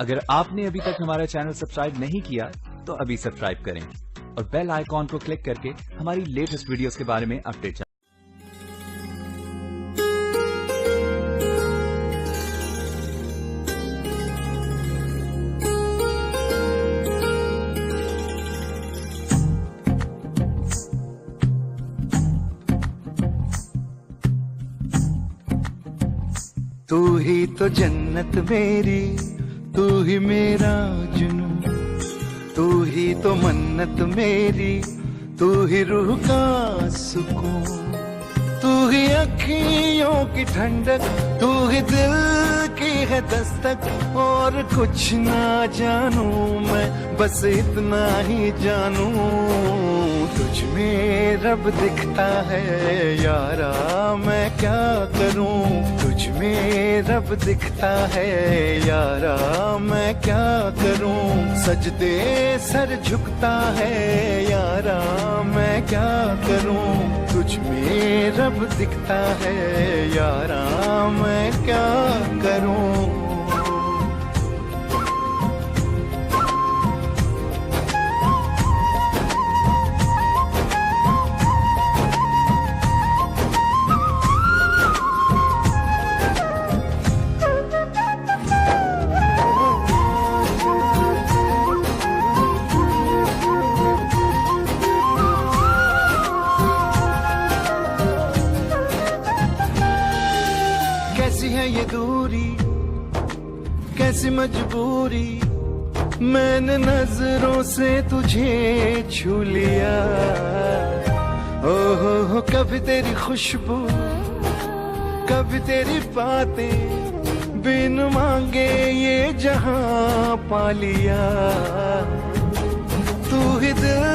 अगर आपने अभी तक हमारा चैनल सब्सक्राइब नहीं किया तो अभी सब्सक्राइब करें और बेल आइकॉन को क्लिक करके हमारी लेटेस्ट वीडियोस के बारे में अपडेट जानें। तू ही तो जन्नत मेरी, तू ही मेरा जुनू, तू ही तो मन्नत मेरी, तू ही रूह का सुकून, तू ही अखियों की ठंडक, तू ही दिल की है दस्तक। और कुछ ना जानू मैं, बस इतना ही जानू, तुझ में रब दिखता है यारा, मैं क्या करूं। तुझ में रब दिखता है यारा, मैं क्या करूं। सजदे सर झुकता है यारा, मैं क्या करूं। तुझ में रब दिखता है यारा, मैं क्या करूं। कैसी है ये दूरी, कैसी मजबूरी, मैंने नजरों से तुझे छू लिया। ओहो कभी तेरी खुशबू, कभी तेरी बातें, बिन मांगे ये जहां पा लिया। तू ही दिल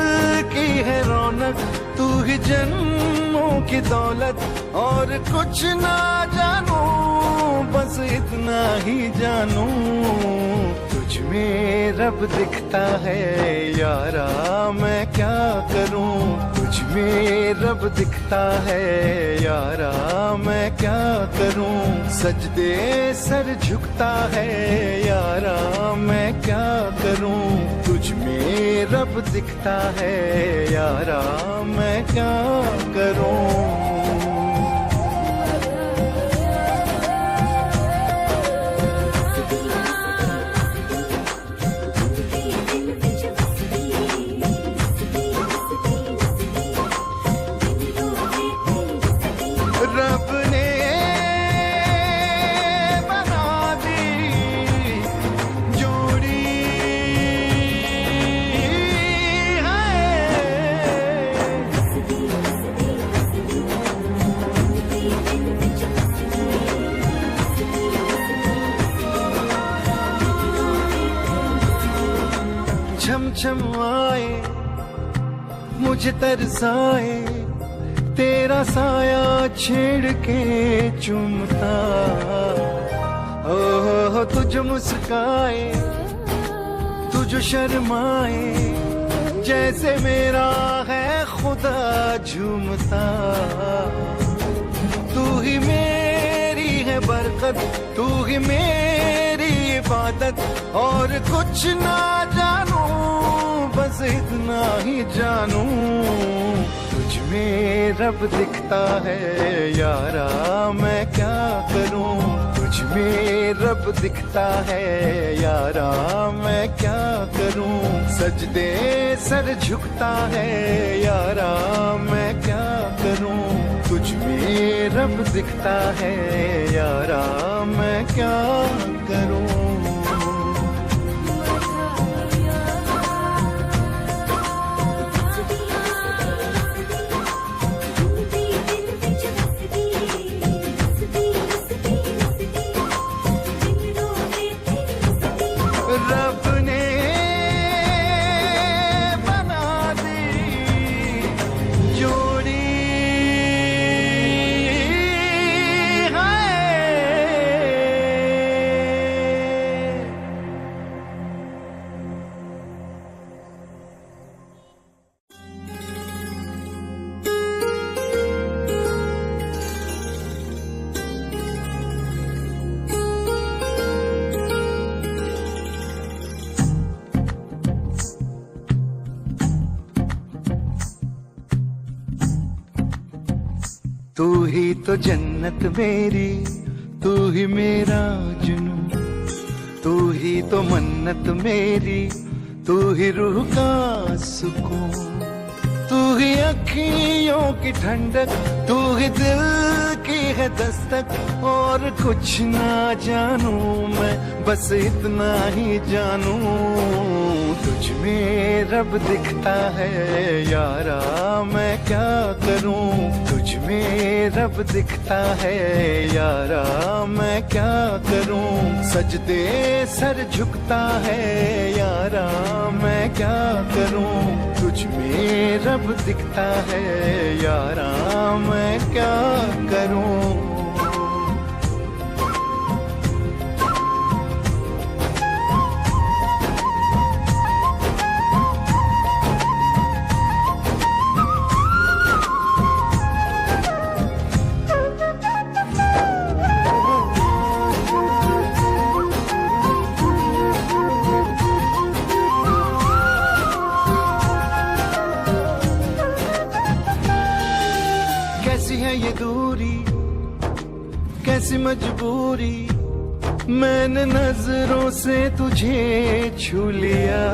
की है रौनक, तू ही जन्मों की दौलत। और कुछ ना जानू, बस इतना ही जानू, तुझ में रब दिखता है यारा, मैं क्या करूं। तुझ में रब दिखता है यारा, मैं क्या करूं। सजदे सर झुकता है यारा, मैं क्या करूं। तुझ में रब दिखता है यारा, मैं क्या करूं। रब ने बना दी जोड़ी छम छम आए, मुझे तरसाए, तेरा साया छेड़ के चुमता। ओह तुझ मुस्काए, तुझ शर्माए, जैसे मेरा है खुदा झूमता। तू ही मेरी है बरकत, तू ही मेरी इबादत। और कुछ ना जानू, बस इतना ही जानू, तुझ में रब दिखता है यारा, मैं क्या करूं। तुझ में रब दिखता है यारा, मैं क्या करूं। सजदे सर झुकता है यारा, मैं क्या करूं। तुझ में रब दिखता है यारा, मैं क्या करूं। रब ने बना दी जोड़ी है। तू ही तो जन्नत मेरी, तू ही मेरा जुनून, तू ही तो मन्नत मेरी, तू ही रूह का सुकून, तू ही अखियों की ठंडक, तू ही दिल की है दस्तक। और कुछ ना जानू मैं, बस इतना ही जानू, तुझ में रब दिखता है यारा, मैं क्या करूं। तुझ में रब दिखता है यारा, मैं क्या करूं। सजदे सर झुकता है यारा, मैं क्या करूं। तुझ में रब दिखता है यारा, मैं क्या करूं। कैसी है ये दूरी, कैसी मजबूरी, मैंने नजरों से तुझे छू लिया।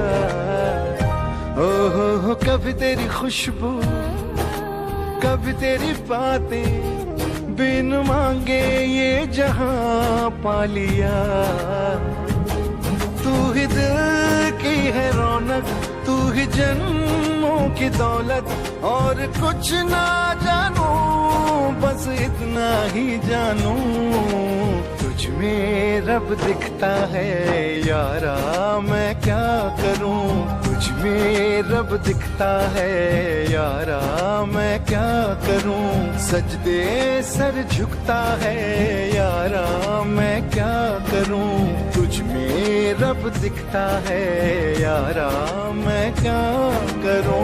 ओहो कभी तेरी खुशबू, कभी तेरी बातें, बिन मांगे ये जहां पा लिया। तू ही दिल की है रौनक, तू ही जन्मों की दौलत। और कुछ ना जानू, बस इतना ही जानू, तुझ में रब दिखता है यारा, मैं क्या करूं। तुझ में रब दिखता है यारा, मैं क्या करूं। सजदे सर झुकता है यारा, मैं क्या करूं। तुझ में रब दिखता है यारा, मैं क्या करूं।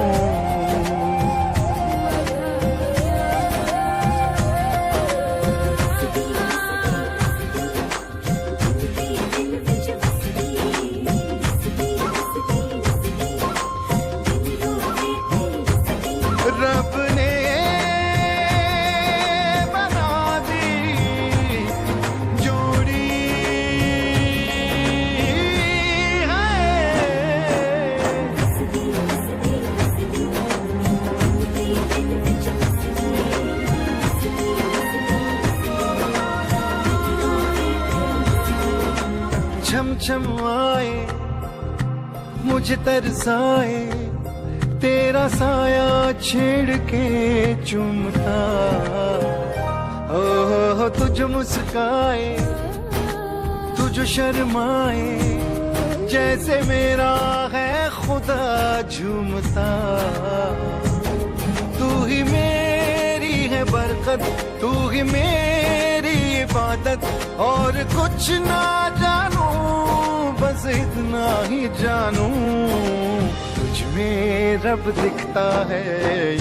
रब ने बना दी जोड़ी है। छम छम आए मुझे तरसाए, तेरा साया छेड़ के चूमता। ओह तुझ मुस्काए, तुझ शर्माए, जैसे मेरा है खुदा झूमता। तू ही मेरी है बरकत, तू ही मेरी इबादत। और कुछ ना जानू, बस इतना ही जानू, तुझ में रब दिखता है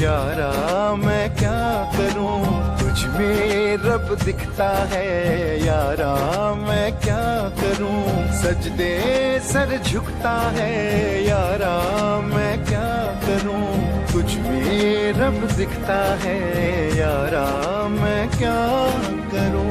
यारा, मैं क्या करूं। तुझ में रब दिखता है यारा, मैं क्या करूं। सजदे सर झुकता है यारा, मैं क्या करूं। तुझ में रब दिखता है यारा, मैं क्या करूं।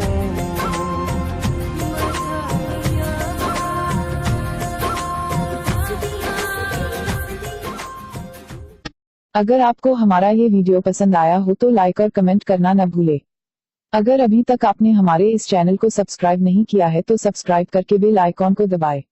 अगर आपको हमारा ये वीडियो पसंद आया हो तो लाइक और कमेंट करना न भूले। अगर अभी तक आपने हमारे इस चैनल को सब्सक्राइब नहीं किया है तो सब्सक्राइब करके बेल आइकॉन को दबाएं।